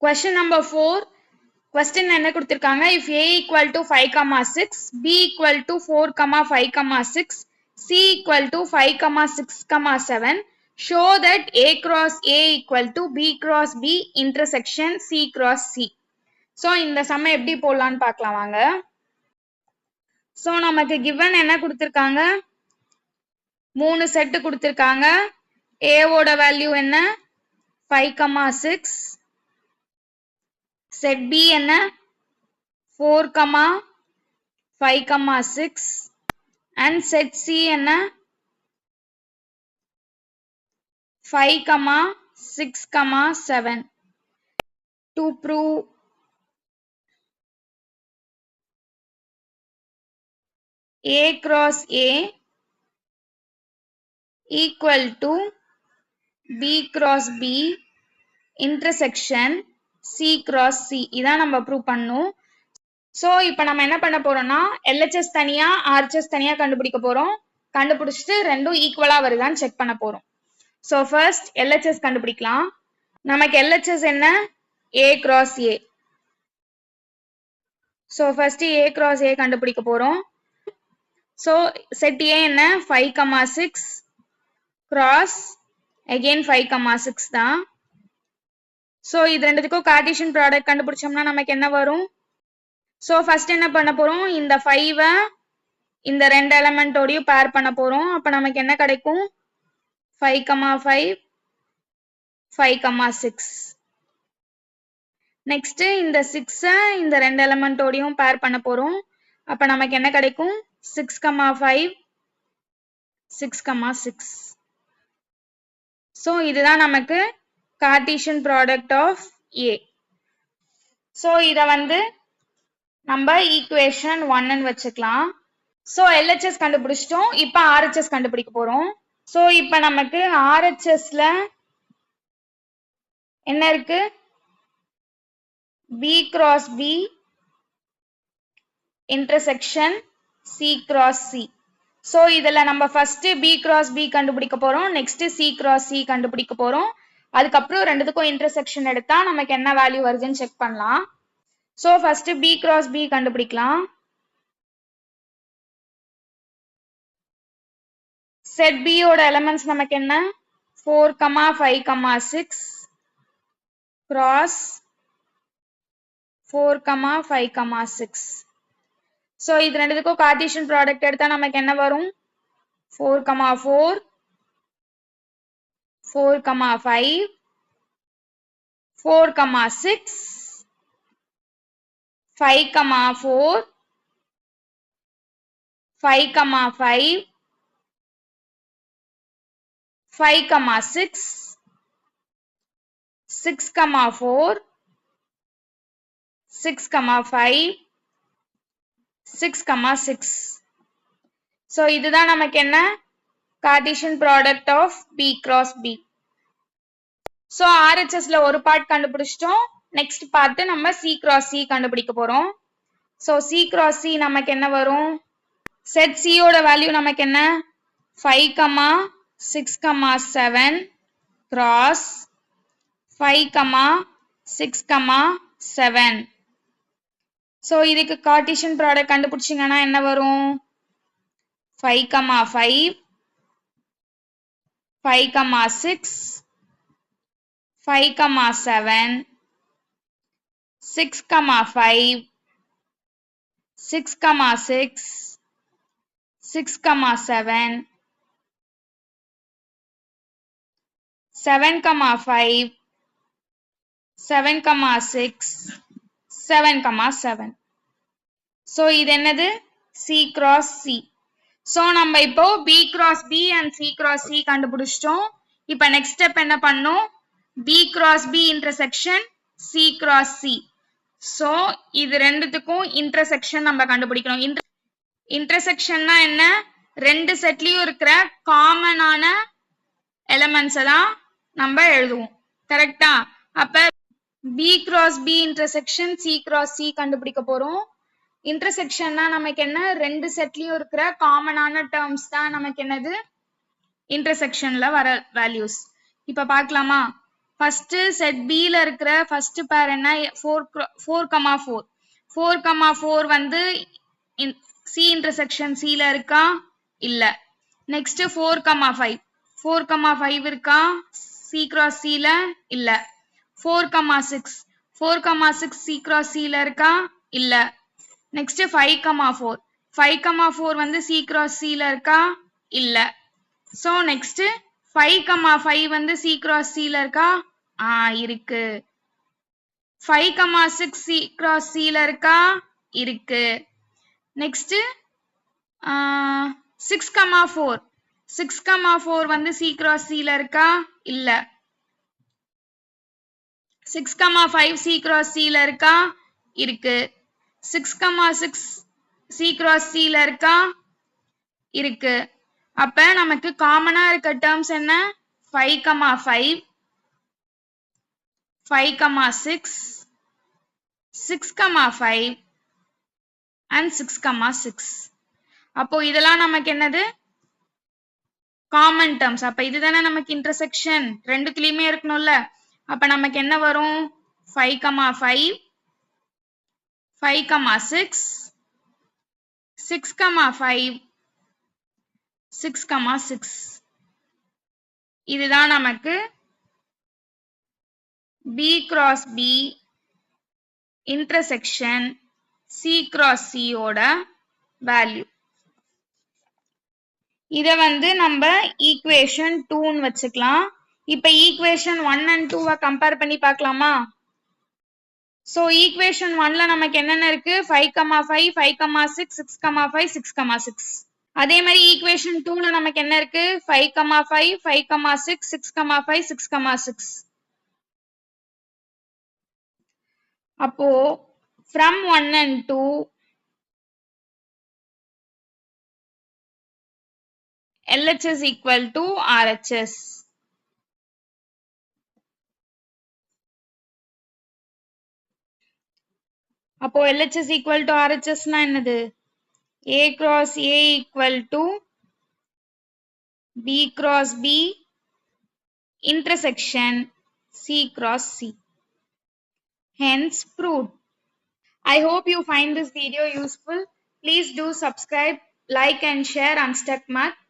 Question number 4. Question என்ன கொடுத்திருக்காங்க? If A equal to 5, 6, B equal to 4, 5, 6, C equal to 5, 6, 7, show that A cross A equal to B cross B intersection C cross C. So, இந்த சம்ம எப்படி போடலான்னு பார்க்கலாம் வாங்க. So, நமக்கு given என்ன கொடுத்திருக்காங்க? 3 செட் கொடுத்திருக்காங்க. A ஓட வேல்யூ என்ன? 5, 6. Set B என்ன? 4, 5, 6 and set C என்ன? 5, 6, 7. To prove A cross A equal to B cross B intersection C cross C. இதான் நம்ம prove பண்ணணும். So, இப்ப நம்ம என்ன பண்ண போறோம்னா LHS தனியா RHS தனியா கண்டுபிடிக்க போறோம். கண்டுபிடிச்சிட்டு ரெண்டும் ஈக்குவலா வருதான்னு செக் பண்ண போறோம். So, first LHS கண்டுபிடிக்கலாம். நமக்கு LHS என்ன? A cross A. So, first A cross A கண்டுபிடிக்க போறோம். So, set A என்ன? 5, 6 cross again 5, 6 தான். So, இது ரெண்டுத்துக்கும் கார்ட்டீசியன் ப்ராடக்ட் கண்டுபிடிச்சோம்னா நமக்கு என்ன வரும்? So, first என்ன பண்ண போறோம்? இந்த 5 இந்த ரெண்டு எலிமெண்டோடையும் பேர் பண்ண போறோம். அப்ப நமக்கு என்ன கிடைக்கும்? 5, 5, 5, 6. நெக்ஸ்ட் இந்த 6 இந்த ரெண்டு எலிமெண்டோடையும் பேர் பண்ண போறோம். அப்ப நமக்கு என்ன கிடைக்கும்? 6, 5, 6, 6. So, இதுதான் நமக்கு Cartesian product of A. So, இத வந்து நம்ம ஈக்குவேஷன் 1 ன்னு வச்சுக்கலாம். So, LHS கண்டுபிடிச்சிட்டோம். இப்ப RHS கண்டுபிடிக்க போறோம். So, இப்ப நமக்கு RHSல என்ன இருக்கு? B cross B intersection C cross C. So, இதுல நம்ம first B cross B கண்டுபிடிக்க போறோம். Next C cross C கண்டுபிடிக்க போறோம். அதுக்கப்புறம் ரெண்டுத்துக்கும் intersection எடுத்தா நமக்கு என்ன வேல்யூ வருதுன்னு செக் பண்ணலாம். So, first B cross B கண்டுபிடிக்கலாம். Set B ஓட elements நமக்கு என்ன? 4, 5, 6 cross 4, 5, 6. So, இது ரெண்டுத்துக்கும் கார்ட்டீசியன் ப்ராடக்ட் எடுத்தா நமக்கு என்ன வரும்? 4, 4, 4, 5, 4, 6, 5, 4, 5, 5, 5, 6, 6, 4, 6, 5, 6, 6. So, இதுதான் நமக்கு என்ன? Cartesian product of B cross B. So, RHSல ஒரு பார்ட் கண்டுபிடிச்சிட்டோம். நெக்ஸ்ட் பார்ட் நம்ம C cross C கண்டுபிடிக்க போறோம். So, C cross C நமக்கு என்ன வரும்? Set C ஓட வேல்யூ நமக்கு என்ன? 5, 6, 7 cross 5, 6, 7. So, இதுக்கு கார்ட்டீசியன் ப்ராடக்ட் கண்டுபிடிச்சிங்கன்னா என்ன வரும்? 5, 5, 5, 6, 5, 7, 6, 5, 6, 6, 6, 7, 7, 5, 7, 6, 7, 7. So, இது என்னது? C cross C. So, நம்ம இப்போ B cross B and C cross C கண்டுபிடிச்சிட்டோம். இப்ப next step என்ன பண்ணும்? B cross B intersection C cross C. So, இது ரெண்டுத்துக்கும் intersection நம்ம கண்டுபிடிக்கணும். Intersectionனா என்ன? ரெண்டு செட்லயும் இருக்கிற காமனான எலிமெண்ட்ஸ் தான் நம்ம எழுதுவோம். கரெக்டா? அப்ப B cross B intersection C cross C கண்டுபிடிக்க போறோம். இன்டர்செக்ஷன்னா நமக்கு என்ன? ரெண்டு செட்லயும் இருக்கிற காமனான டேர்ம்ஸ் தான் நமக்கு என்னது? இன்டர்செக்ஷன்ல வர வேல்யூஸ். இப்ப பார்க்கலாமா? first set B ல இருக்கிற first pair என்ன 4, 4 வந்து C intersection C ல இருக்கா இல்ல. next 4, 5 இருக்கா C cross C ல இல்ல. 4, 6 C cross C ல இருக்கா இல்ல. next 5, 4 வந்து C cross C ல இருக்கா இல்ல. so next 5, 5 வந்து C cross C ல இருக்கா இருக்கு. 5, 6 C cross C ல இருக்கா இருக்கு. next 6, 4 வந்து C cross C ல இருக்கா இல்ல. 6, 5 C cross C ல இருக்கா இருக்கு. 6, 6 C cross C ல இருக்கா இருக்கு. அப்ப நமக்கு காமனா இருக்க டேர்ம்ஸ் என்ன 5, 5, 6, 6, 5 and 6, 6. அப்போ இதெல்லாம் நமக்கு என்னது காமன் டேர்ம்ஸ். அப்ப இதுதானே நமக்கு இன்டர்செக்ஷன் ரெண்டுத்துலயுமே இருக்கணும்ல. அப்ப நமக்கு என்ன வரும் 5, 5, 6, 6, 5, 6, 6. இதுதான் நமக்கு B cross B intersection C cross C ஓட வேல்யூ. இத வந்து நம்ம ஈக்குவேஷன் 2 ன்னு வச்சுக்கலாம். இப்ப ஈக்குவேஷன் 1 and 2 கம்பேர் பண்ணி பார்க்கலாமா? சோ ஈக்குவேஷன் 1ல நமக்கு என்னென்ன இருக்கு 5, 5, 5, 6, 6, 5, 6, 6. அதே மாதிரி ஈக்குவேஷன் 2ல நமக்கு என்ன இருக்கு 5, 5, 5, 6, 6, 5, 6, 6. அப்போ from 1 and 2 LHS equal to RHS. அப்போ LHS equal to RHS னா என்னது A cross A equal to B cross B intersection C cross C. Hence proved. I hope you find this video useful. Please do subscribe, like and share on StepMath.